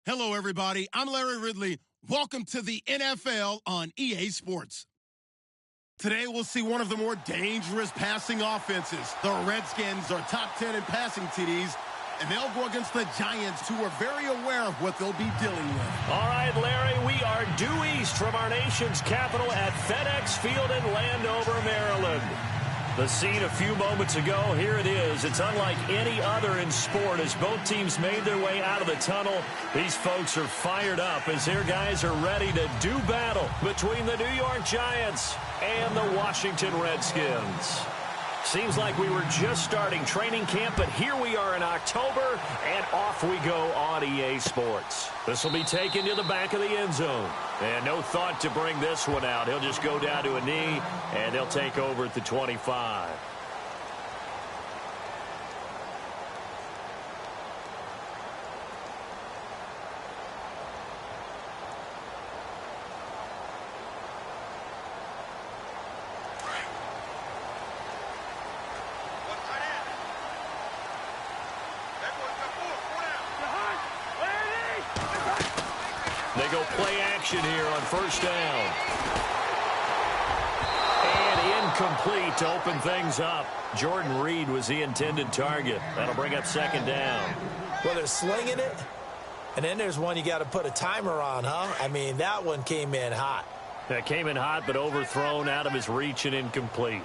Hello, everybody. I'm Larry Ridley. Welcome to the NFL on EA Sports. Today, we'll see one of the more dangerous passing offenses. The Redskins are top 10 in passing TDs, and they'll go against the Giants, who are very aware of what they'll be dealing with. All right, Larry, we are due east from our nation's capital at FedEx Field in Landover, Maryland. The scene a few moments ago, here it is. It's unlike any other in sport as both teams made their way out of the tunnel. These folks are fired up as their guys are ready to do battle between the New York Giants and the Washington Redskins. Seems like we were just starting training camp, but here we are in October, and off we go on EA Sports. This will be taken to the back of the end zone. And no thought to bring this one out. He'll just go down to a knee, and they'll take over at the 25. They go play action here on first down. And incomplete to open things up. Jordan Reed was the intended target. That'll bring up second down. Well, they're slinging it, and then there's one you got to put a timer on, huh? I mean, that one came in hot. That came in hot, but overthrown out of his reach and incomplete.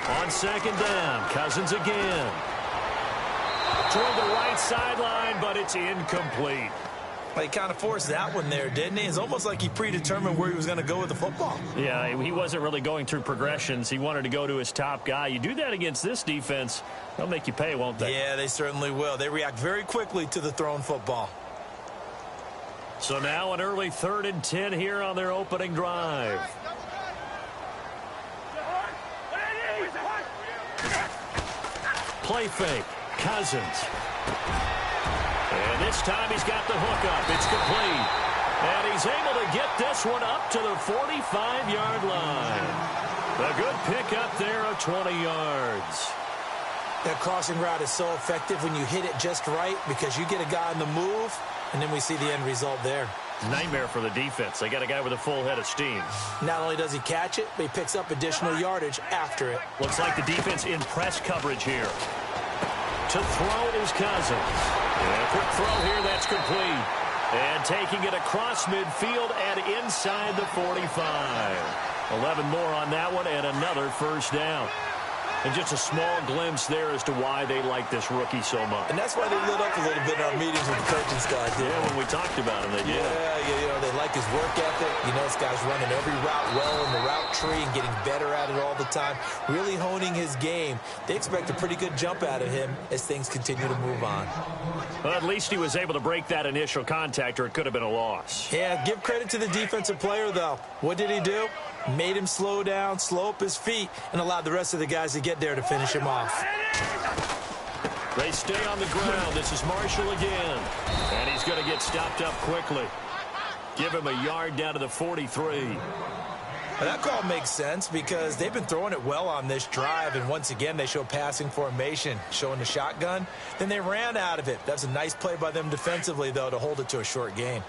On second down, Cousins again. Toward the right sideline, but it's incomplete. Well, he kind of forced that one there, didn't he? It's almost like he predetermined where he was going to go with the football. Yeah, he wasn't really going through progressions. He wanted to go to his top guy. You do that against this defense, they'll make you pay, won't they? Yeah, they certainly will. They react very quickly to the thrown football. So now an early 3rd and 10 here on their opening drive. Play fake. Cousins. And this time he's got the hook up. It's complete. And he's able to get this one up to the 45-yard line. A good pick up there of 20 yards. That crossing route is so effective when you hit it just right because you get a guy on the move, and then we see the end result there. Nightmare for the defense. They got a guy with a full head of steam. Not only does he catch it, but he picks up additional yardage after it. Looks like the defense in press coverage here. To throw is Cousins. And a quick throw here, that's complete. And taking it across midfield and inside the 45. 11 more on that one and another first down. And just a small glimpse there as to why they like this rookie so much. And that's why they lit up a little bit in our meetings with the coaching staff. Yeah, when we talked about him, they did. Yeah, you know, they like his work ethic. You know, this guy's running every route well in the route tree and getting better at it all the time, really honing his game. They expect a pretty good jump out of him as things continue to move on. Well, at least he was able to break that initial contact, or it could have been a loss. Yeah, give credit to the defensive player, though. What did he do? Made him slow down, slow up his feet, and allowed the rest of the guys to get there to finish him off. They stay on the ground. This is Marshall again. And he's going to get stopped up quickly. Give him a yard down to the 43. Well, that call makes sense because they've been throwing it well on this drive, and once again they show passing formation, showing the shotgun. Then they ran out of it. That's a nice play by them defensively, though, to hold it to a short gain.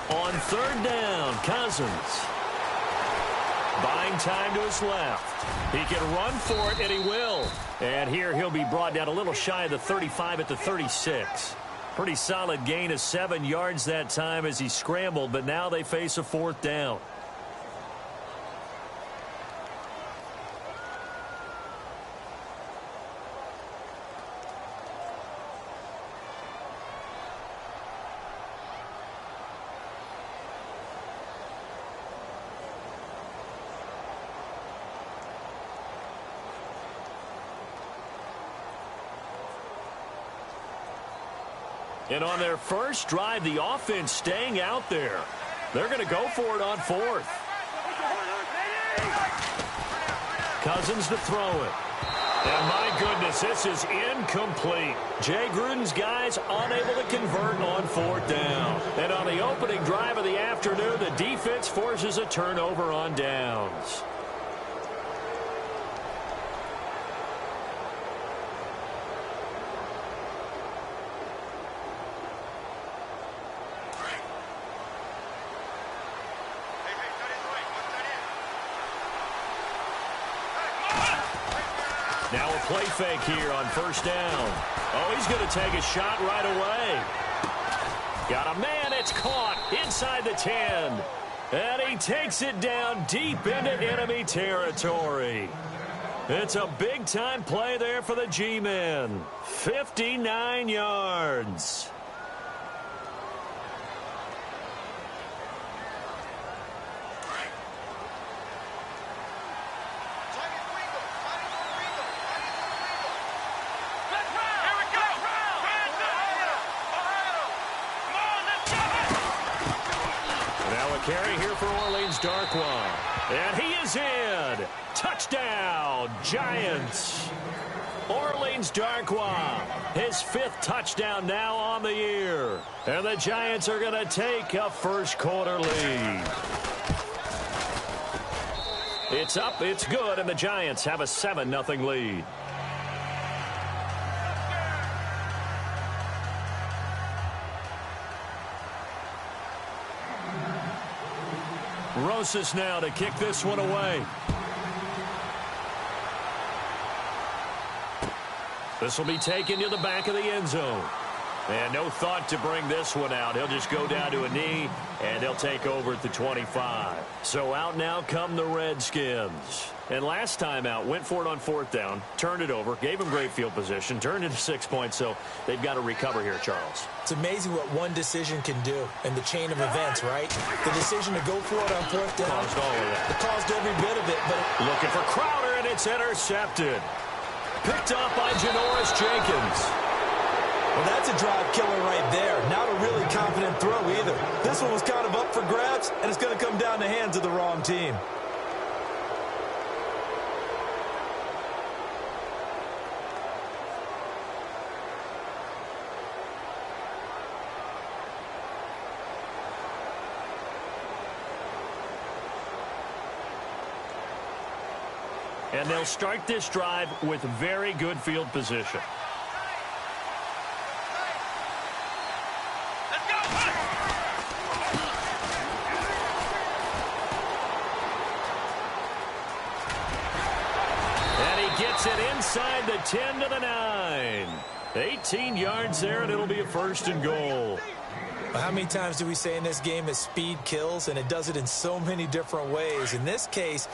On third down, Cousins. Buying time to his left. He can run for it, and he will. And here he'll be brought down a little shy of the 35 at the 36. Pretty solid gain of 7 yards that time as he scrambled, but now they face a 4th down. And on their first drive, the offense staying out there. They're going to go for it on 4th. Cousins to throw it. And my goodness, this is incomplete. Jay Gruden's guys unable to convert on 4th down. And on the opening drive of the afternoon, the defense forces a turnover on downs. Now a play fake here on 1st down. Oh, he's going to take a shot right away. Got a man, it's caught inside the 10. And he takes it down deep into enemy territory. It's a big-time play there for the G-men. 59 yards. Carry here for Orleans Darkwa. And he is in. Touchdown, Giants. Orleans Darkwa, his 5th touchdown now on the year. And the Giants are going to take a first-quarter lead. It's up, it's good, and the Giants have a 7-0 lead. Rosas now to kick this one away. This will be taken to the back of the end zone. And no thought to bring this one out. He'll just go down to a knee, and they'll take over at the 25. So out now come the Redskins. And last time out, went for it on 4th down, turned it over, gave him great field position, turned it to 6 points, so they've got to recover here, Charles. It's amazing what one decision can do in the chain of events, right? The decision to go for it on 4th down. Caused all of that. It caused every bit of it, but... Looking for Crowder, and it's intercepted. Picked up by Janoris Jenkins. Well, that's a drive killer right there. Not a really confident throw either. This one was kind of up for grabs, and it's going to come down the hands of the wrong team. And they'll start this drive with very good field position. And he gets it inside the 10 to the 9. 18 yards there, and it'll be a 1st and goal. How many times do we say in this game that speed kills, and it does it in so many different ways? In this case,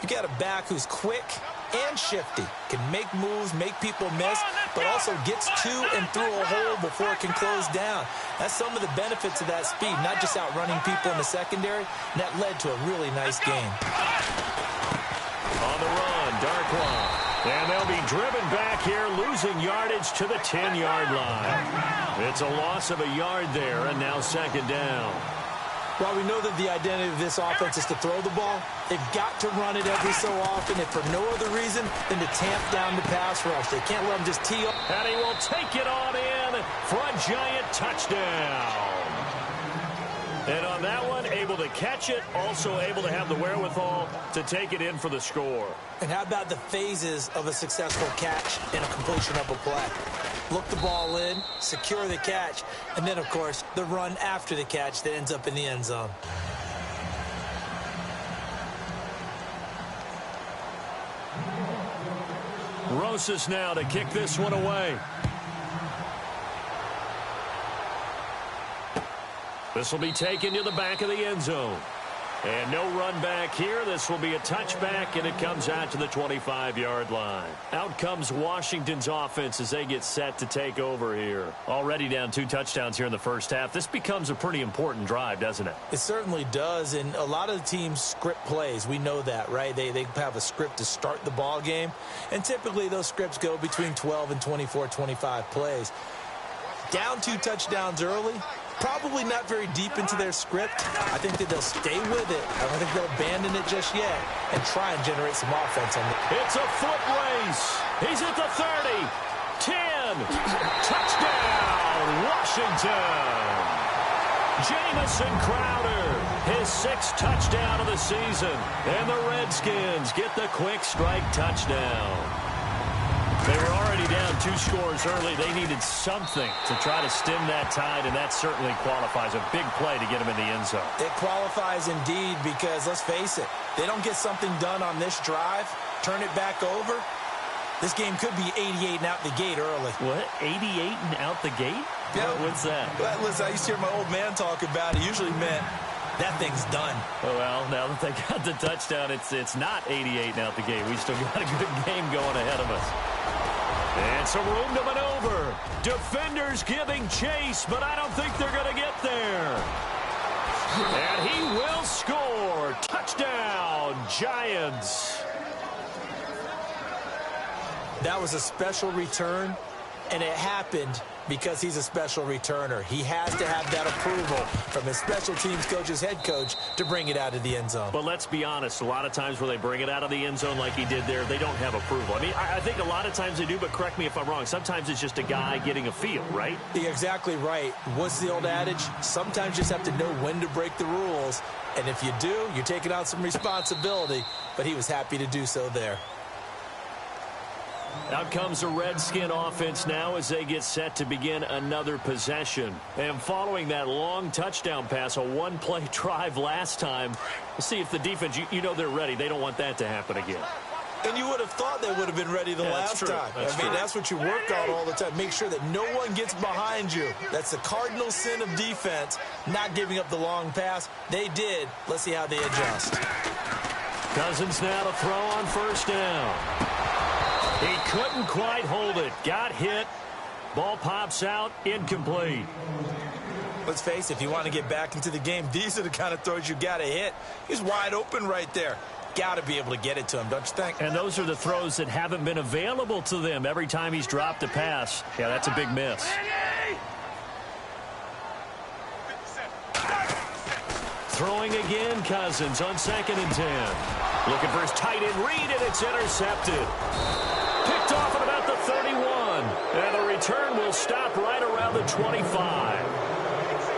you got a back who's quick and shifty, can make moves, make people miss, but also gets to and through a hole before it can close down. That's some of the benefits of that speed, not just outrunning people in the secondary, and that led to a really nice game. On the run, Darkwa. And they'll be driven back here, losing yardage to the 10-yard line. It's a loss of a yard there, and now 2nd down. While we know that the identity of this offense is to throw the ball, they've got to run it every so often, if for no other reason than to tamp down the pass rush. They can't let them just tee up. And he will take it on in for a giant touchdown. And on that one, able to catch it, also able to have the wherewithal to take it in for the score. And how about the phases of a successful catch and a completion of a play? Look the ball in, secure the catch, and then, of course, the run after the catch that ends up in the end zone. Rosas now to kick this one away. This will be taken to the back of the end zone. And no run back here. This will be a touchback, and it comes out to the 25-yard line. Out comes Washington's offense as they get set to take over here. Already down 2 touchdowns here in the first half. This becomes a pretty important drive, doesn't it? It certainly does, and a lot of the teams script plays. We know that, right? They have a script to start the ball game, and typically those scripts go between 12 and 24, 25 plays. Down 2 touchdowns early, Probably not very deep into their script. I think that they'll stay with it. I don't think they'll abandon it just yet and try and generate some offense on it. It's a foot race. He's at the 30, 10, touchdown, Washington. Jamison Crowder, his 6th touchdown of the season. And the Redskins get the quick strike touchdown. They were already down 2 scores early. They needed something to try to stem that tide, and that certainly qualifies. A big play to get them in the end zone. It qualifies indeed because, let's face it, they don't get something done on this drive, turn it back over, this game could be 88 and out the gate early. What? 88 and out the gate? Yeah. What's that? Well, listen, I used to hear my old man talk about it. It usually meant that thing's done. Oh, well, now that they got the touchdown, it's not 88 and out the gate. We still got a good game going ahead of us. And some room to maneuver. Defenders giving chase, but I don't think they're going to get there. And he will score. Touchdown, Giants. That was a special return, and it happened because he's a special returner. He has to have that approval from his special teams coach's head coach to bring it out of the end zone. But let's be honest, a lot of times where they bring it out of the end zone like he did there, they don't have approval. I mean, I think a lot of times they do, but correct me if I'm wrong. Sometimes it's just a guy getting a feel, right? You're exactly right. What's the old adage? Sometimes you just have to know when to break the rules. And if you do, you're taking out some responsibility. But he was happy to do so there. Out comes the Redskin offense now as they get set to begin another possession. And following that long touchdown pass, a one-play drive last time, let's see if the defense, you know they're ready. They don't want that to happen again. And you would have thought they would have been ready the last time. That's what you work on all the time. Make sure that no one gets behind you. That's the cardinal sin of defense, not giving up the long pass. They did. Let's see how they adjust. Cousins now to throw on first down. He couldn't quite hold it. Got hit. Ball pops out. Incomplete. Let's face it, if you want to get back into the game, these are the kind of throws you got to hit. He's wide open right there. Got to be able to get it to him, don't you think? And those are the throws that haven't been available to them every time he's dropped a pass. Yeah, that's a big miss. Throwing again, Cousins on 2nd and 10. Looking for his tight end read, and it's intercepted. Picked off at about the 31. And the return will stop right around the 25.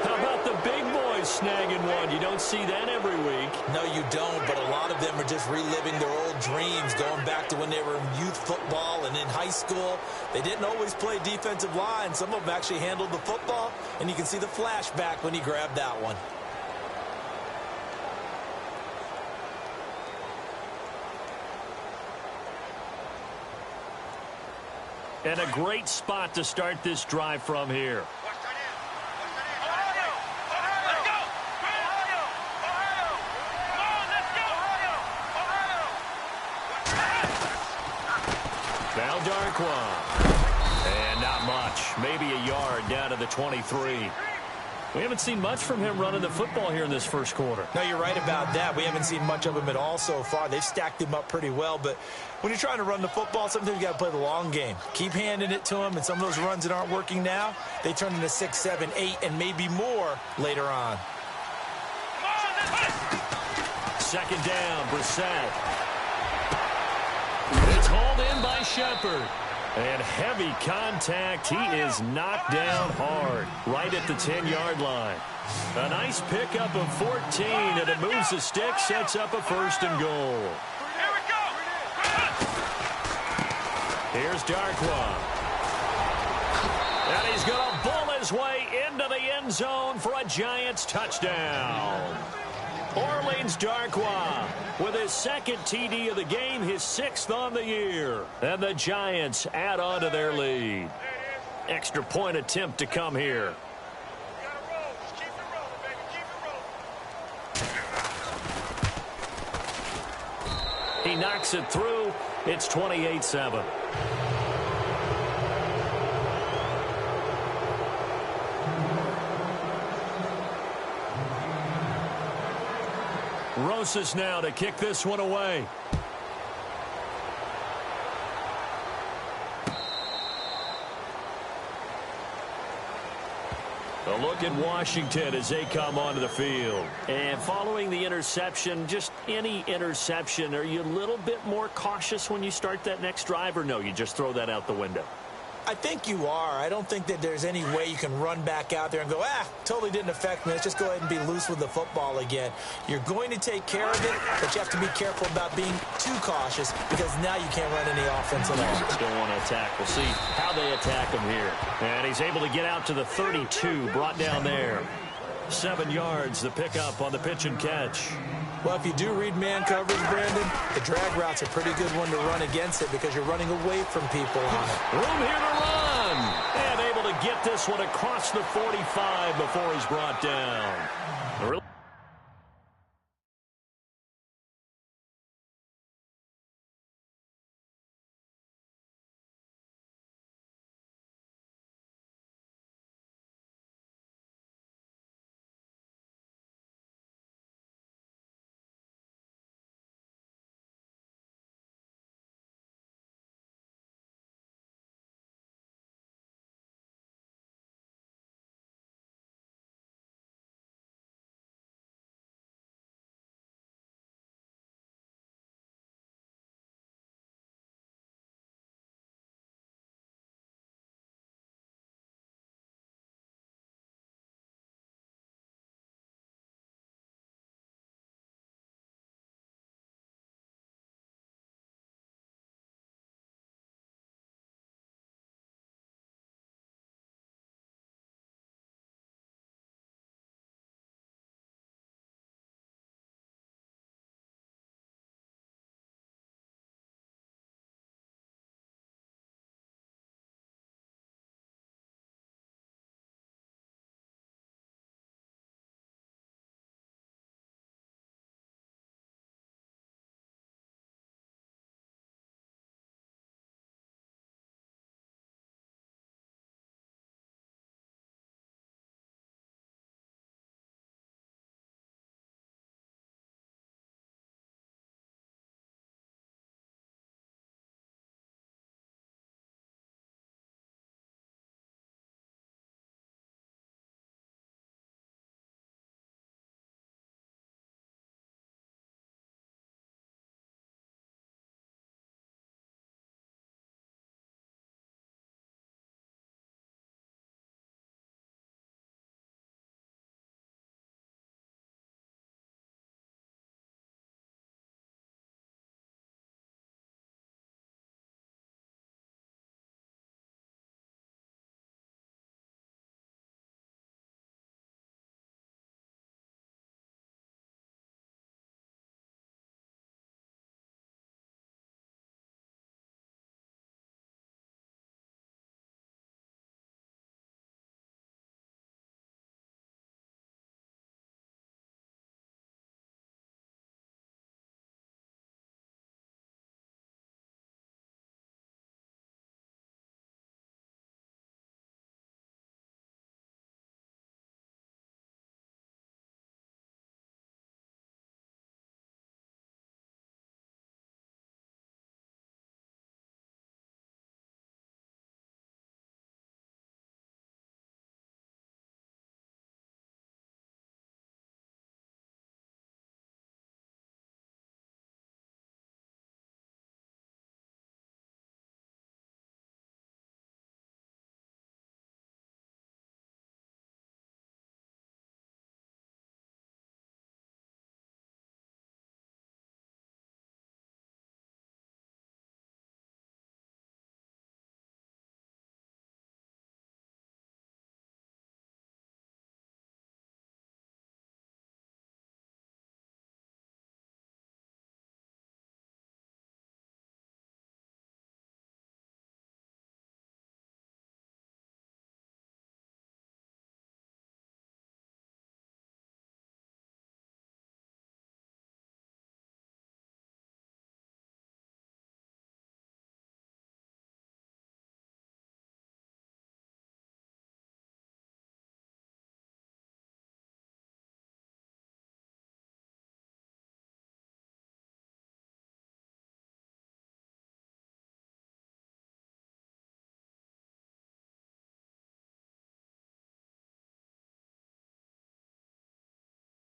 How about the big boys snagging one? You don't see that every week. No, you don't, but a lot of them are just reliving their old dreams, going back to when they were in youth football and in high school. They didn't always play defensive line. Some of them actually handled the football, and you can see the flashback when he grabbed that one. And a great spot to start this drive from here. Now Darkwa. And not much. Maybe a yard down to the 23. We haven't seen much from him running the football here in this first quarter. No, you're right about that. We haven't seen much of him at all so far. They've stacked him up pretty well, but when you're trying to run the football, sometimes you got to play the long game. Keep handing it to him, and some of those runs that aren't working now, they turn into 6, 7, 8, and maybe more later on. 2nd down, Brissett. It's hauled in by Shepard. And heavy contact. He is knocked down hard right at the 10-yard line. A nice pickup of 14, and it moves the stick, sets up a 1st and goal. Here we go. Here's Darkwa. And he's going to bull his way into the end zone for a Giants touchdown. Orleans Darkwa with his 2nd TD of the game, his 6th on the year. And the Giants add on to their lead. Extra point attempt to come here. He knocks it through. It's 28-7. Rosas now to kick this one away. A look at Washington as they come onto the field. And following the interception, just any interception, are you a little bit more cautious when you start that next drive, or no, you just throw that out the window? I think you are. I don't think that there's any way you can run back out there and go, totally didn't affect me. Let's just go ahead and be loose with the football again. You're going to take care of it, but you have to be careful about being too cautious because now you can't run any offense at all. Don't want to attack. We'll see how they attack him here. And he's able to get out to the 32, brought down there. 7 yards, the pickup on the pitch and catch. Well, if you do read man coverage, Brandon, the drag route's a pretty good one to run against it because you're running away from people on it. Room here to run. And able to get this one across the 45 before he's brought down.